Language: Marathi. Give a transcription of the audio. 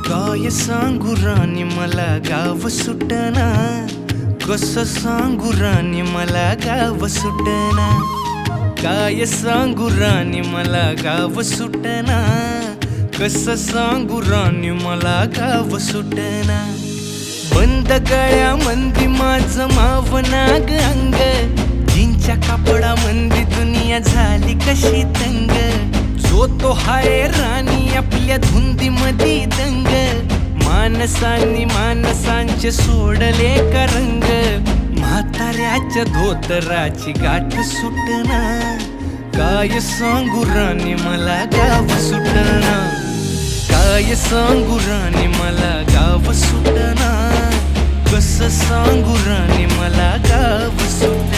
काय सांगू राणी मला गाव सुटना, कसं सांगू राणी मला गाव सुटना. काय सांगू राणी मला गाव सुटना, कसं सांगू राणी मला गाव सुटना. बंद गळ्यामंदी माझं मावनाग अंग, जीनच्या कापडामंदी दुनिया झाली कशी तंग. जो तो हाय राणी आपल्या धुंदीमधी दंग, माणसांनी माणसांचे सोडले का रंग. म्हाताऱ्याच्या धोतराची गाठ सुटना, काय सांगू राणी मला गाव सुटना. काय सांगू राणी मला गाव सुटना, कसं सांगू राणी मला गाव सुटना.